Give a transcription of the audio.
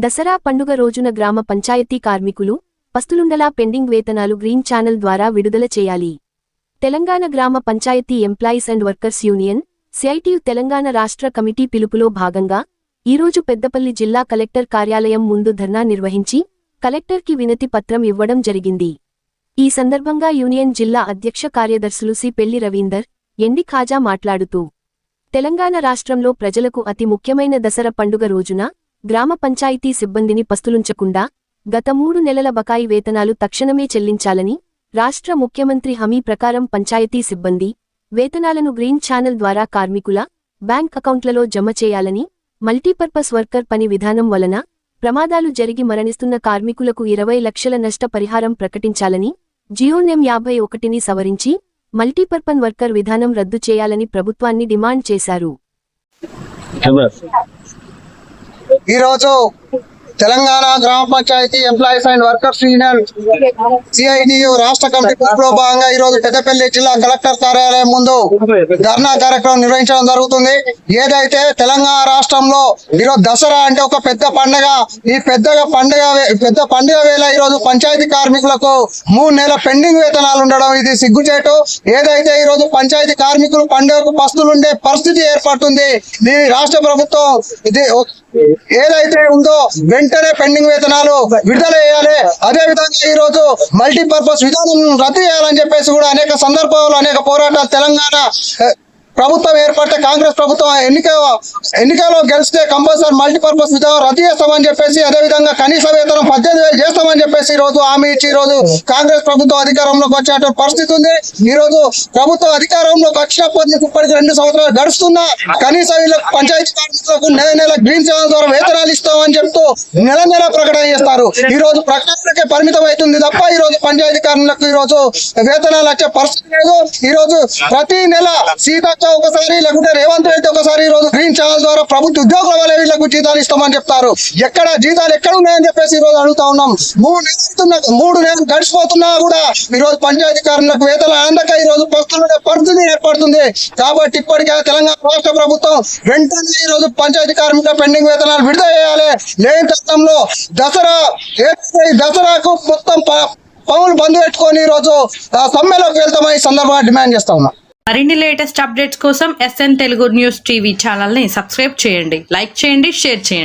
దసరా పండుగ రోజున గ్రామ పంచాయతీ కార్మికులు పస్తులుండలా పెండింగ్ వేతనాలు గ్రీన్ ఛానల్ ద్వారా విడుదల చేయాలి. తెలంగాణ గ్రామ panchayat employees and workers union CITU Telangana రాష్ట్ర కమిటీ పిలుపులో భాగంగా ఈరోజు పెద్దపల్లి జిల్లా కలెక్టర్ కార్యాలయం ముందు ధర్నా నిర్వహించి కలెక్టర్కి వినతి పత్రం ఇవ్వడం జరిగింది. ఈ సందర్భంగా యూనియన్ జిల్లా అధ్యక్ష కార్యదర్శులు సి. పెళ్లి రవీందర్, ఎండి ఖాజా మాట్లాడుతూ తెలంగాణ రాష్ట్రంలో ప్రజలకు అతి ముఖ్యమైన దసరా పండుగ రోజున గ్రామ పంచాయతీ సిబ్బందిని పస్తులుంచకుండా గత 3 నెలల బకాయి వేతనాలు తక్షణమే చెల్లించాలని, రాష్ట్ర ముఖ్యమంత్రి హామీ ప్రకారం పంచాయతీ సిబ్బంది వేతనాలను గ్రీన్ ఛానల్ ద్వారా కార్మికుల బ్యాంక్ అకౌంట్లలో జమ చేయాలని, మల్టీపర్పస్ వర్కర్ పని విధానం వలన ప్రమాదాలు జరిగి మరణిస్తున్న కార్మికులకు 20 లక్షల నష్ట పరిహారం ప్రకటించాలని, జియో నెం 51ని సవరించి మల్టీపర్పస్ వర్కర్ విధానం రద్దు చేయాలని ప్రభుత్వాన్ని డిమాండ్ చేశారు. ఈరోజు తెలంగాణ గ్రామ panchayat employees and workers union CITU రాష్ట్ర కమిటీ పిలుపులో భాగంగా ఈరోజు పెద్దపల్లి జిల్లా కలెక్టర్ కార్యాలయం ముందు ధర్నా కార్యక్రమం నిర్వహించడం జరుగుతుంది. ఏదైతే తెలంగాణ రాష్ట్రంలో ఈరోజు దసరా అంటే ఒక పెద్ద పండుగ. ఈ పెద్ద పండుగ వేళ ఈరోజు పంచాయతీ కార్మికులకు 3 నెలల పెండింగ్ వేతనాలు ఉండడం ఇది సిగ్గుచేటు. ఏదైతే ఈరోజు పంచాయతీ కార్మికులు పండుగకు పస్తులుండే పరిస్థితి ఏర్పడుతుంది. దీని రాష్ట్ర ప్రభుత్వం ఏదైతే ఉందో వెంటనే పెండింగ్ వేతనాలు విడుదల చేయాలి. అదే విధంగా ఈ రోజు మల్టీపర్పస్ విధానం రద్దు చేయాలని చెప్పేసి కూడా అనేక సందర్భాల్లో అనేక పోరాటాలు తెలంగాణ ప్రభుత్వం ఏర్పడితే కాంగ్రెస్ ప్రభుత్వం ఎన్నికల్లో గెలిస్తే కంపల్సరీ మల్టీపర్పస్ విధానం రద్దు చేస్తామని చెప్పేసి, అదేవిధంగా కనీస వేతనం 18,000 చేస్తామని చెప్పేసి ఈ రోజు హామీ ఇచ్చి ఈ రోజు కాంగ్రెస్ ప్రభుత్వం అధికారంలోకి వచ్చేటువంటి పరిస్థితి ఉంది. ఈ రోజు ప్రభుత్వం అధికారంలోకి వచ్చినప్పటి ఇప్పటికి 2 సంవత్సరాలు గడుస్తున్నా కనీసం వీళ్ళకి పంచాయతీ కార్మికులకు నెల గ్రీన్ ఛానల్ ద్వారా వేతనాలు ఇస్తామని చెప్తూ నెల ప్రకటన చేస్తారు. ఈ రోజు ప్రకటనకే పరిమితం అవుతుంది తప్ప ఈ రోజు పంచాయతీ కార్మికులకు ఈ రోజు వేతనాలు వచ్చే పరిస్థితి లేదు. ఈ రోజు ప్రతి నెల సీతక్క ఒకసారి లేకుంటే రేవంత్ రెడ్డి ఒకసారి ఈ రోజు గ్రీన్ ఛానల్ ద్వారా ప్రభుత్వ ఉద్యోగుల వల్ల వీళ్ళకు జీతాలు ఇస్తామని చెప్తారు. జీతాలు ఎక్కడ ఉన్నాయని చెప్పేసి ఈ రోజు అడుగుతా ఉన్నాం. 3 నెలలు గడిచిపోతున్నా కూడా ఈ రోజు పంచాయతీ కార్మికులకు వేతనాలు అందక ఈ రోజు పస్తులుండే పరిస్థితి ఏర్పడుతుంది. కాబట్టి ఇప్పటికే తెలంగాణ రాష్ట్ర ప్రభుత్వం వెంటనే ఈ రోజు పంచాయతీ కార్మికుల పెండింగ్ వేతనాలు విడుదల చేయాలి. లేని తత్వంలో దసరాకు మొత్తం పనులు బంద్ పెట్టుకొని ఈ రోజు సమ్మెలోకి వెళ్తామని ఈ సందర్భంగా డిమాండ్ చేస్తా ఉన్నాం. మరిన్ని లేటెస్ట్ అప్డేట్స్ కోసం SN Telugu news TV channel ని సబ్స్క్రైబ్ చేయండి, లైక్ చేయండి, షేర్ చేయండి.